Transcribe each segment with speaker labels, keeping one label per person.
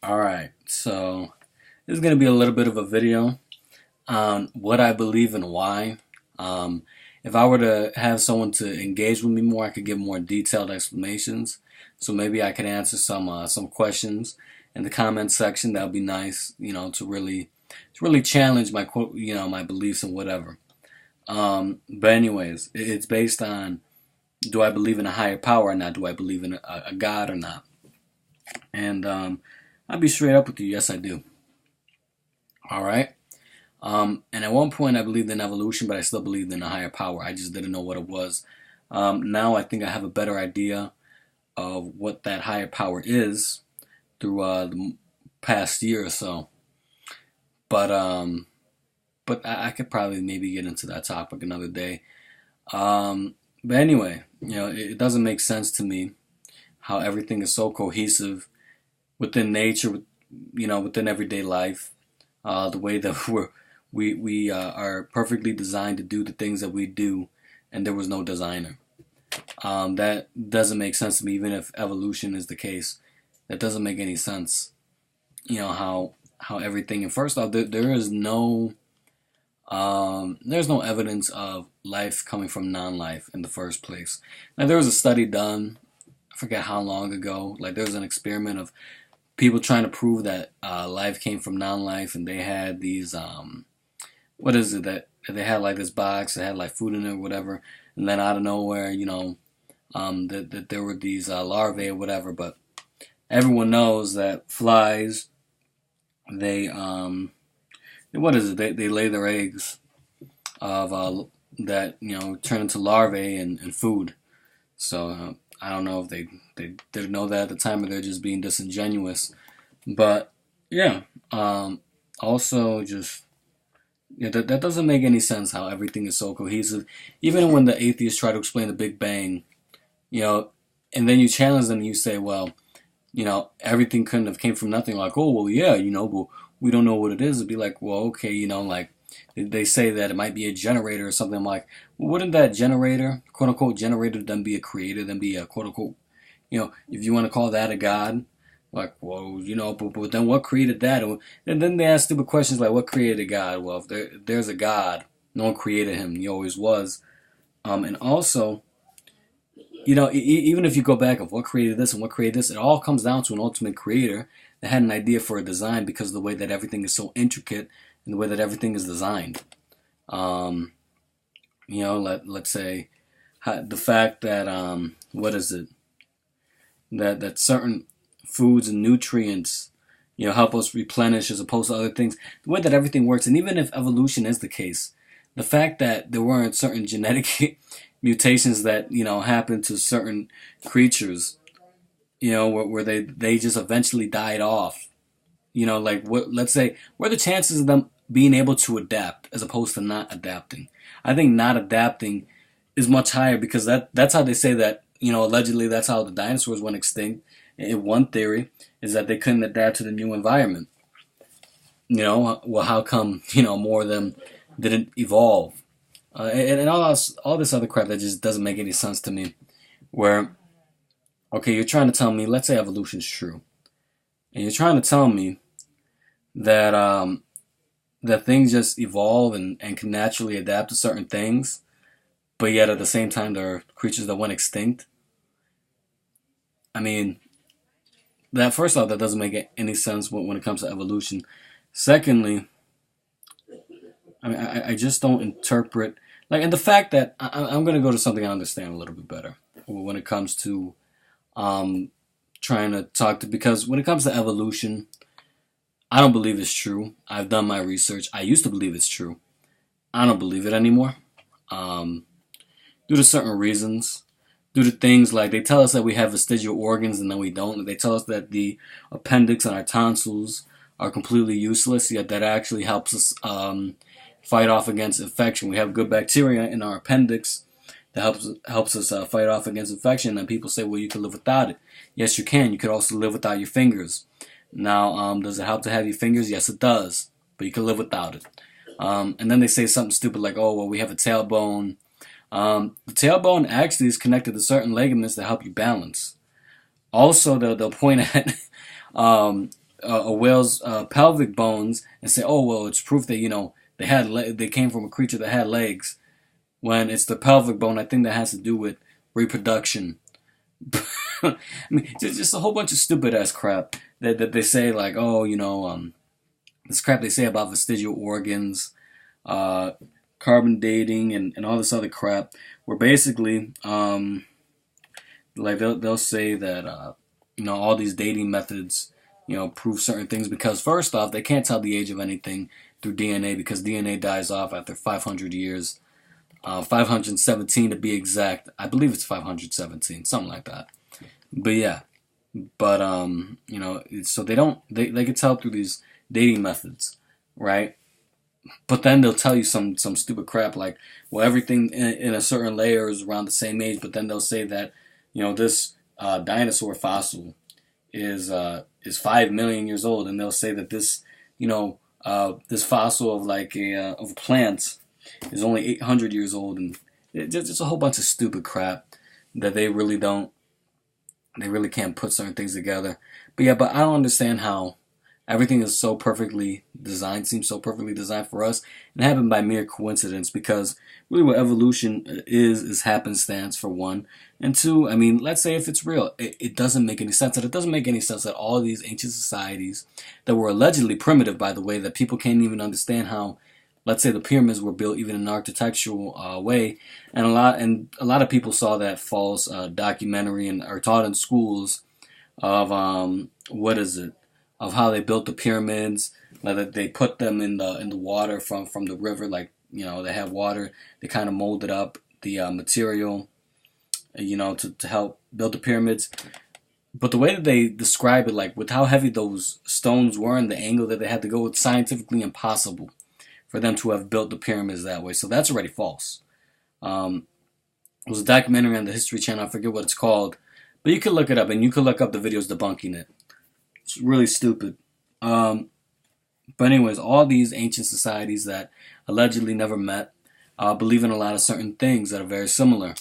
Speaker 1: Alright, so this is going to be a little bit of a video on what I believe and why. Um, if I were to have someone to engage with me more, I could give more detailed explanations. So maybe I could answer some questions in the comment section. That would be nice, to really challenge my my beliefs and whatever. But anyways, it's based on, do I believe in a higher power or not? Do I believe in a God or not? And I'll be straight up with you. Yes, I do. All right. And at one point, I believed in evolution, but I still believed in a higher power. I just didn't know what it was. Now I think I have a better idea of what that higher power is through the past year or so. But I could probably maybe get into that topic another day. But anyway, it doesn't make sense to me how everything is so cohesive within nature, within everyday life. The way that we are perfectly designed to do the things that we do, and there was no designer. That doesn't make sense to me, even if evolution is the case. That doesn't make any sense. How everything. And first off, there's no evidence of life coming from non-life in the first place. Now there was a study done, I forget how long ago. Like there was an experiment of people trying to prove that life came from non-life, and they had these what is it that they had, like this box that had like food in it or whatever, and then out of nowhere, that there were these larvae or whatever. But everyone knows that flies, they what is it? They lay their eggs of that turn into larvae and food. So I don't know if they didn't know that at the time, or they're just being disingenuous. But yeah, also just that doesn't make any sense how everything is so cohesive. Even when the atheists try to explain the Big Bang, you know, and then you challenge them and you say, well, everything couldn't have came from nothing. Like, oh, well, yeah, but we don't know what it is. It'd be like, well, okay, like they say that it might be a generator or something. I'm like, well, wouldn't that generator, quote unquote, generator, then be a creator, then be a quote unquote, if you want to call that a god? Like, well, but then what created that? And then they ask stupid questions like, what created God? Well, if there's a God, no one created him. He always was. And also, even if you go back of what created this and what created this, it all comes down to an ultimate creator that had an idea for a design, because of the way that everything is so intricate and the way that everything is designed. Let's say the fact that what is it? That certain foods and nutrients, help us replenish as opposed to other things. The way that everything works, and even if evolution is the case, the fact that there weren't certain genetic mutations that happened to certain creatures, where they just eventually died off. Like what? Let's say, what are the chances of them being able to adapt as opposed to not adapting? I think not adapting is much higher, because that's how they say that. Allegedly that's how the dinosaurs went extinct. In one theory is that they couldn't adapt to the new environment. Well, how come more of them didn't evolve? And all this other crap that just doesn't make any sense to me. Where, okay, you're trying to tell me, let's say evolution's true, and you're trying to tell me that that things just evolve and can naturally adapt to certain things, but yet at the same time there are creatures that went extinct. I mean, that first off, that doesn't make any sense when it comes to evolution. Secondly, I mean, I just don't interpret, like, and the fact that I'm going to go to something I understand a little bit better when it comes to trying to talk to, because when it comes to evolution, I don't believe it's true. I've done my research. I used to believe it's true. I don't believe it anymore, due to certain reasons. Due to things like, they tell us that we have vestigial organs and then we don't. They tell us that the appendix and our tonsils are completely useless, yet that actually helps us fight off against infection. We have good bacteria in our appendix that helps us fight off against infection. And people say, well, you can live without it. Yes, you can. You could also live without your fingers. Now, does it help to have your fingers? Yes, it does. But you can live without it. And then they say something stupid like, oh, well, we have a tailbone. The tailbone actually is connected to certain ligaments that help you balance. Also, they'll point at a whale's pelvic bones and say, oh well, it's proof that they came from a creature that had legs. When it's the pelvic bone, I think that has to do with reproduction. I mean, just a whole bunch of stupid ass crap that they say, like, oh, this crap they say about vestigial organs, carbon dating, and all this other crap, where basically, like they'll say that all these dating methods, prove certain things, because first off, they can't tell the age of anything through DNA, because DNA dies off after 500 years. 517 to be exact. I believe it's 517, something like that. But yeah, so they can tell through these dating methods, right? But then they'll tell you some stupid crap like, well, everything in a certain layer is around the same age. But then they'll say that this dinosaur fossil is 5 million years old, and they'll say that this this fossil of like of a plant is only 800 years old, and just a whole bunch of stupid crap that they really can't put certain things together. But I don't understand how everything is so perfectly designed, seems so perfectly designed for us, and happened by mere coincidence, because really what evolution is happenstance, for one. And two, I mean, let's say if it's real, it doesn't make any sense. And it doesn't make any sense that all these ancient societies that were allegedly primitive, by the way, that people can't even understand how, let's say, the pyramids were built even in an architectural way, and a lot of people saw that false documentary and are taught in schools of of how they built the pyramids, that they put them in the water from the river, like they have water, they kind of molded up the material, to help build the pyramids. But the way that they describe it, like with how heavy those stones were and the angle that they had to go, it's scientifically impossible for them to have built the pyramids that way. So that's already false. It was a documentary on the History Channel. I forget what it's called, but you can look it up, and you can look up the videos debunking it. It's really stupid. But anyways, all these ancient societies that allegedly never met believe in a lot of certain things that are very similar.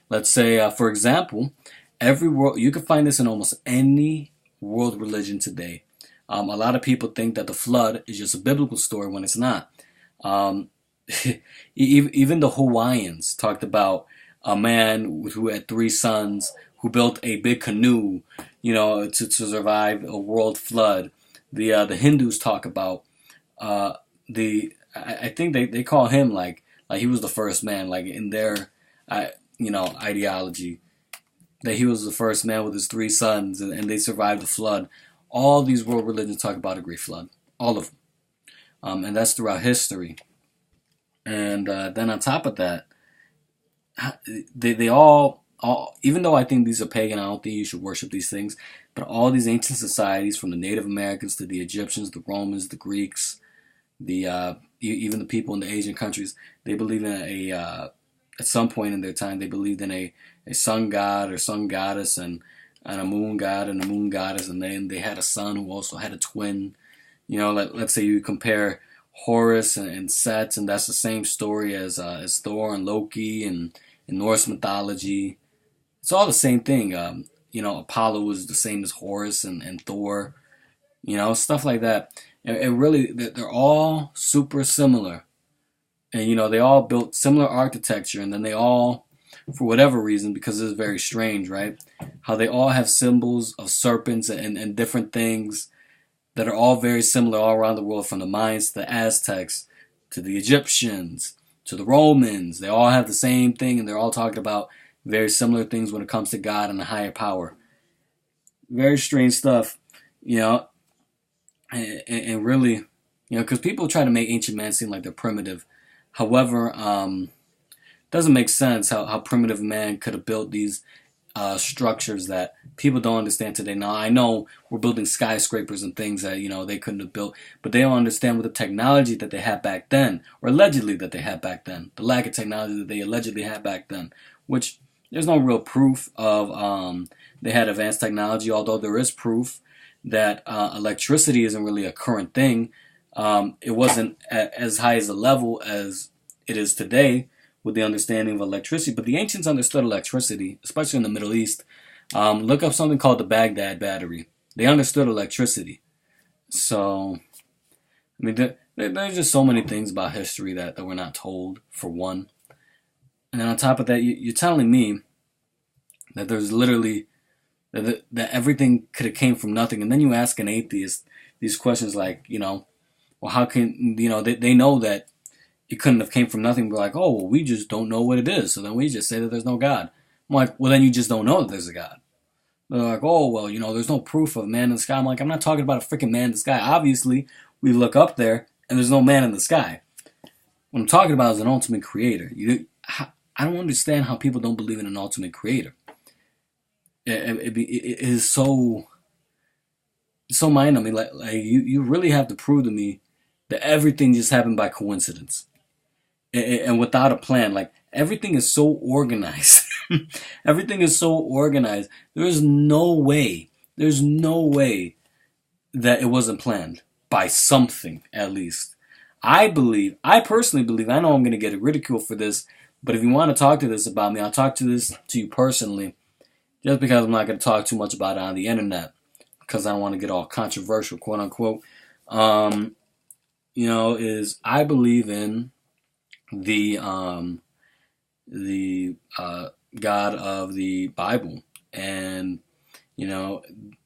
Speaker 1: Let's say, for example, you can find this in almost any world religion today. A lot of people think that the flood is just a biblical story when it's not. Even the Hawaiians talked about a man who had 3 sons who built a big canoe, to survive a world flood. The Hindus talk about I think they call him like he was the first man, like in their ideology, that he was the first man with his 3 sons, and they survived the flood. All these world religions talk about a great flood, all of them, and that's throughout history. And then on top of that, they all, even though I think these are pagan, I don't think you should worship these things, but all these ancient societies, from the Native Americans to the Egyptians, the Romans, the Greeks, even the people in the Asian countries, they believe in at some point in their time, they believed in a sun god or sun goddess, and a moon god and a moon goddess, and then they had a son who also had a twin. Let's say you compare Horus and Set, and that's the same story as Thor and Loki, and in Norse mythology. It's all the same thing. Apollo was the same as Horus and Thor. Stuff like that. And really, they're all super similar. And, they all built similar architecture, and then they all, for whatever reason, because it's very strange, right? How they all have symbols of serpents and different things that are all very similar all around the world, from the Mayans to the Aztecs to the Egyptians to the Romans. They all have the same thing, and they're all talking about very similar things when it comes to God and a higher power. Very strange stuff, and really, because people try to make ancient man seem like they're primitive. However, it doesn't make sense how primitive man could have built these structures that people don't understand today. Now, I know we're building skyscrapers and things that, they couldn't have built, but they don't understand with the technology that they had back then, or allegedly that they had back then, the lack of technology that they allegedly had back then, which there's no real proof of they had advanced technology, although there is proof that electricity isn't really a current thing. It wasn't as high as a level as it is today with the understanding of electricity, but the ancients understood electricity, especially in the Middle East. Look up something called the Baghdad Battery. They understood electricity. So, I mean, there's just so many things about history that we're not told, for one. And then on top of that, you're telling me that there's literally that everything could have came from nothing. And then you ask an atheist these questions like, well, how can, they know that it couldn't have came from nothing. But like, oh, well, we just don't know what it is. So then we just say that there's no God. I'm like, well, then you just don't know that there's a God. They're like, oh, well, there's no proof of man in the sky. I'm like, I'm not talking about a freaking man in the sky. Obviously, we look up there and there's no man in the sky. What I'm talking about is an ultimate creator. I don't understand how people don't believe in an ultimate creator. It is so mind-numbing. Like you really have to prove to me that everything just happened by coincidence and without a plan. Like everything is so organized. Everything is so organized. There's no way. There's no way that it wasn't planned by something, at least. I personally believe, I know I'm going to get ridiculed for this, but if you want to talk to this about me, I'll talk to you personally, just because I'm not going to talk too much about it on the internet, because I don't want to get all controversial, quote unquote. Is I believe in the God of the Bible, and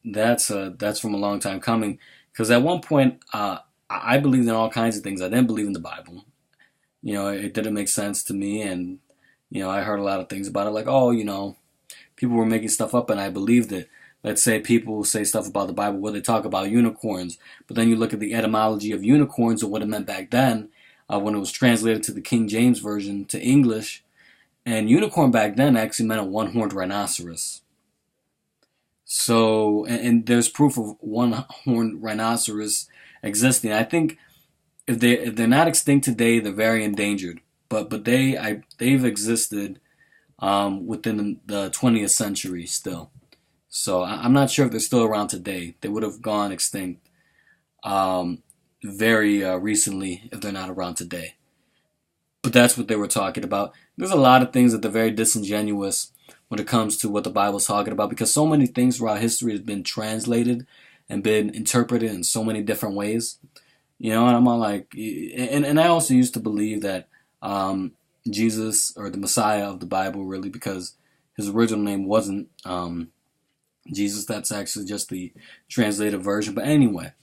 Speaker 1: that's from a long time coming. Because at one point, I believed in all kinds of things. I didn't believe in the Bible. It didn't make sense to me, and I heard a lot of things about it, like, oh, people were making stuff up, and I believed it. Let's say people say stuff about the Bible where they talk about unicorns, but then you look at the etymology of unicorns and what it meant back then, when it was translated to the King James Version to English, and unicorn back then actually meant a one-horned rhinoceros. So, and there's proof of one-horned rhinoceros existing. I think if they're not extinct today, they're very endangered. But they've existed within the 20th century still. So I'm not sure if they're still around today. They would have gone extinct very recently if they're not around today. But that's what they were talking about. There's a lot of things that they're very disingenuous when it comes to what the Bible's talking about, because so many things throughout history have been translated and been interpreted in so many different ways. And I'm all like, and I also used to believe that Jesus, or the Messiah of the Bible, really, because his original name wasn't Jesus. That's actually just the translated version. But anyway,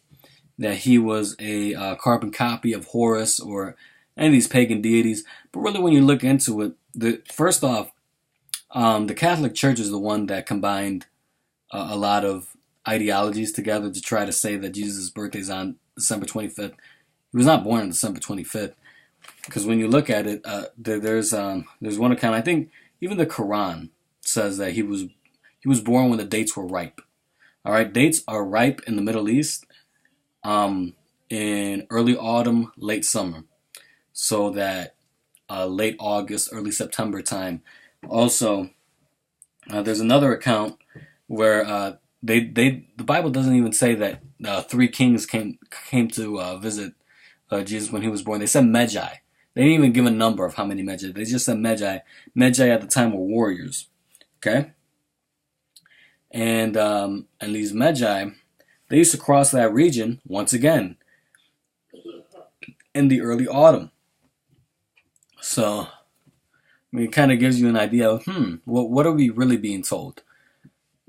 Speaker 1: that he was a carbon copy of Horus or any of these pagan deities. But really, when you look into it, first off, the Catholic Church is the one that combined a lot of ideologies together to try to say that Jesus' birthday is on December 25th. He was not born on December 25th. Because when you look at it, there's one account, I think even the Quran says that he was born when the dates were ripe. All right, dates are ripe in the Middle East in early autumn, late summer. So that late August, early September time. Also, there's another account where the Bible doesn't even say that three kings came to visit Jesus when he was born. They said Magi. They didn't even give a number of how many Magi. They just said Magi. Magi at the time were warriors. Okay? And these Magi, they used to cross that region once again in the early autumn. So, it kind of gives you an idea of, what are we really being told?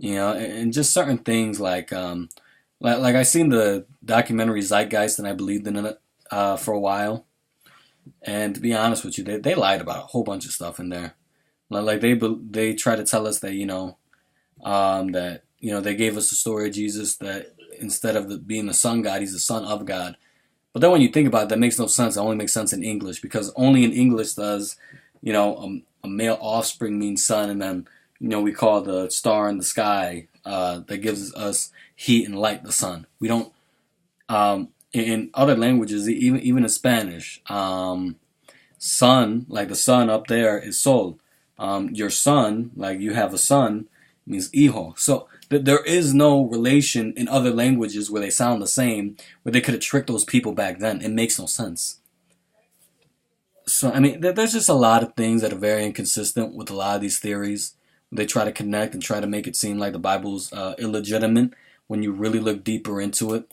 Speaker 1: And just certain things like I seen the documentary Zeitgeist, and I believed in it for a while. And to be honest with you, they lied about a whole bunch of stuff in there. Like they try to tell us that they gave us the story of Jesus, that instead of being the son God, he's the son of God. But then when you think about it, that makes no sense. It only makes sense in English, because only in English does a male offspring mean son, and then we call the star in the sky that gives us heat and light the sun. We don't. In other languages, even in Spanish, son, like the sun up there, is sol. Your son, like you have a son, means hijo. So there is no relation in other languages where they sound the same, where they could have tricked those people back then. It makes no sense. So, I mean, there's just a lot of things that are very inconsistent with a lot of these theories. They try to connect and try to make it seem like the Bible's illegitimate when you really look deeper into it.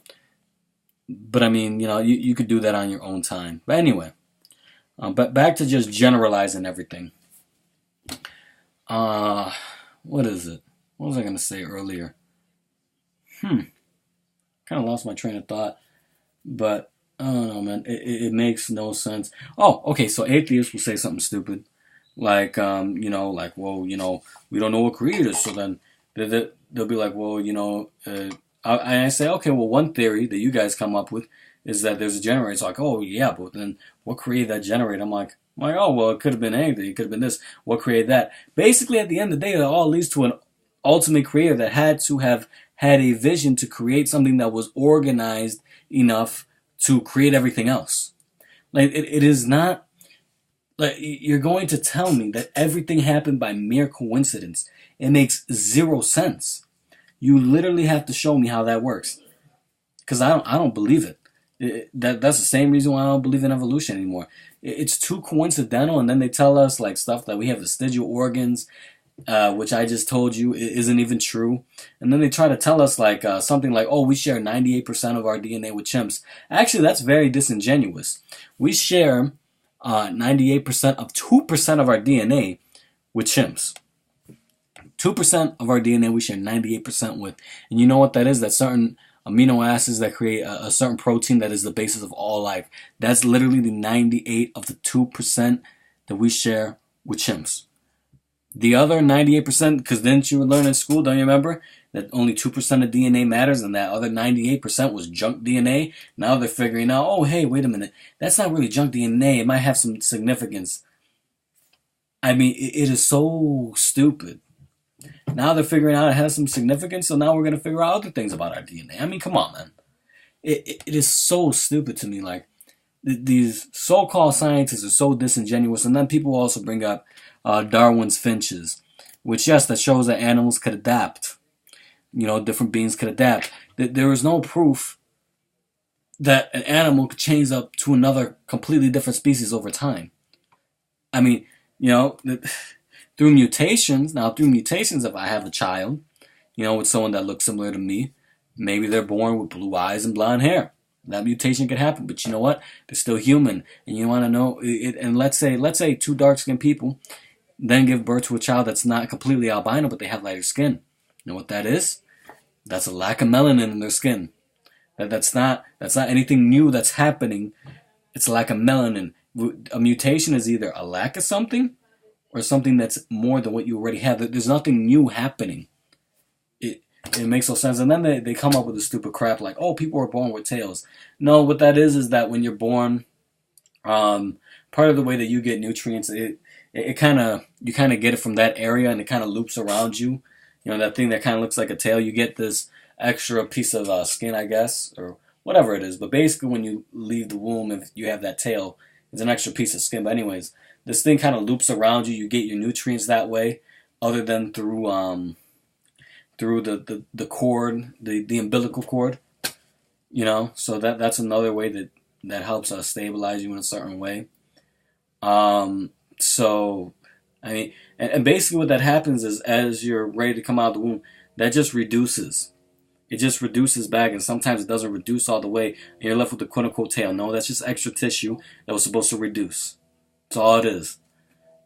Speaker 1: But I mean, you could do that on your own time. But anyway, but back to just generalizing everything. Uh, what is it? What was I gonna say earlier? Hmm, kind of lost my train of thought. But I don't know, man. It makes no sense. Oh, okay. So atheists will say something stupid, like like, well, we don't know what created us. So then they'll be like, well, I say, okay, well, one theory that you guys come up with is that there's a generator. It's like, oh yeah, but then what created that generator? I'm like, oh well, it could have been anything. It could have been this. What created that? Basically, at the end of the day, it all leads to an ultimate creator that had to have had a vision to create something that was organized enough to create everything else. Like it is not like you're going to tell me that everything happened by mere coincidence. It makes zero sense. You literally have to show me how that works, because I don't believe it. That's the same reason why I don't believe in evolution anymore. It's too coincidental, and then they tell us like stuff that we have vestigial organs, which I just told you isn't even true. And then they try to tell us like something like, oh, we share 98% of our DNA with chimps. Actually, that's very disingenuous. We share 98% of 2% of our DNA with chimps. 2% of our DNA we share 98% with. And you know what that is? That's certain amino acids that create a certain protein that is the basis of all life. That's literally the 98 of the 2% that we share with chimps. The other 98%, because didn't you learn in school, don't you remember, that only 2% of DNA matters and that other 98% was junk DNA? Now they're figuring out, oh, hey, wait a minute, that's not really junk DNA. It might have some significance. I mean, it is so stupid. Now they're figuring out it has some significance, so now we're going to figure out other things about our DNA. I mean, come on, man. It is so stupid to me. Like, these so-called scientists are so disingenuous, and then people also bring up Darwin's finches, which, yes, that shows that animals could adapt. Different beings could adapt. There is no proof that an animal could change up to another completely different species over time. I mean, through mutations. Now, through mutations, if I have a child, with someone that looks similar to me, maybe they're born with blue eyes and blonde hair. That mutation could happen, but you know what? They're still human, and you want to know it. And let's say two dark-skinned people then give birth to a child that's not completely albino, but they have lighter skin. You know what that is? That's a lack of melanin in their skin. That's not anything new that's happening. It's a lack of melanin. A mutation is either a lack of something or something that's more than what you already have. There's nothing new happening. It makes no sense. And then they come up with this stupid crap like, oh, people are born with tails. No, what that is that when you're born, part of the way that you get nutrients, you kind of get it from that area, and it kind of loops around you. That thing that kind of looks like a tail. You get this extra piece of skin, I guess, or whatever it is. But basically, when you leave the womb, if you have that tail, it's an extra piece of skin. But anyways, this thing kind of loops around you. You get your nutrients that way, other than through the cord, the umbilical cord. So that's another way that helps us stabilize you in a certain way. So, I mean, and basically what that happens is as you're ready to come out of the womb, that just reduces. It just reduces back, and sometimes it doesn't reduce all the way, and you're left with the quote-unquote tail. No, that's just extra tissue that was supposed to reduce. That's all it is.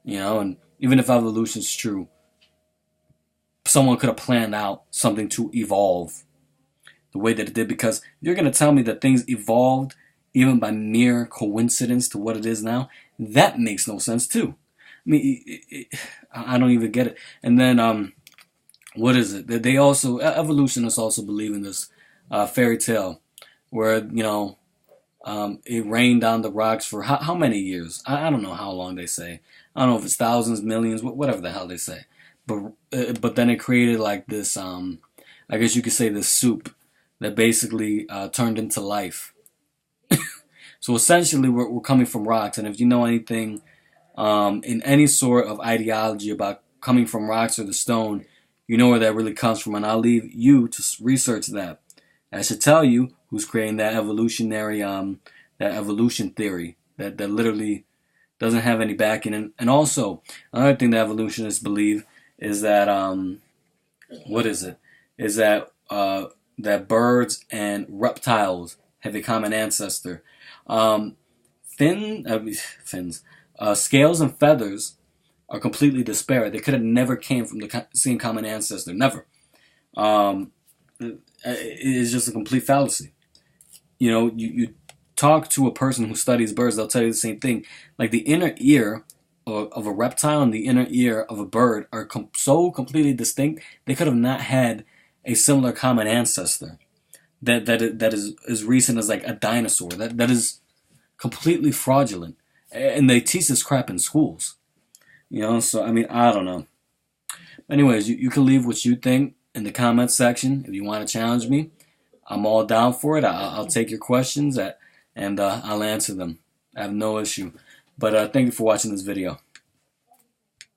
Speaker 1: And even if evolution's true, someone could have planned out something to evolve the way that it did, because you're going to tell me that things evolved even by mere coincidence to what it is now. That makes no sense too. I mean, I don't even get it. And then, what is it? They also, evolutionists also believe in this fairy tale where, it rained on the rocks for how many years? I don't know how long they say. I don't know if it's thousands, millions, whatever the hell they say. But then it created like this, I guess you could say this soup that basically turned into life. So essentially, we're coming from rocks, and if you know anything in any sort of ideology about coming from rocks or the stone, you know where that really comes from, and I'll leave you to research that. I should tell you who's creating that evolutionary, that evolution theory that literally doesn't have any backing. And also, another thing that evolutionists believe is that what is it? Is that that birds and reptiles have a common ancestor. Fins, scales and feathers are completely disparate. They could have never came from the same common ancestor. Never. It is just a complete fallacy. You talk to a person who studies birds, they'll tell you the same thing. Like the inner ear of a reptile and the inner ear of a bird are so completely distinct, they could have not had a similar common ancestor that is as recent as like a dinosaur. That is completely fraudulent. And they teach this crap in schools. So I mean, I don't know. Anyways, you can leave what you think in the comments section. If you want to challenge me, I'm all down for it. I'll take your questions and I'll answer them. I have no issue. But thank you for watching this video.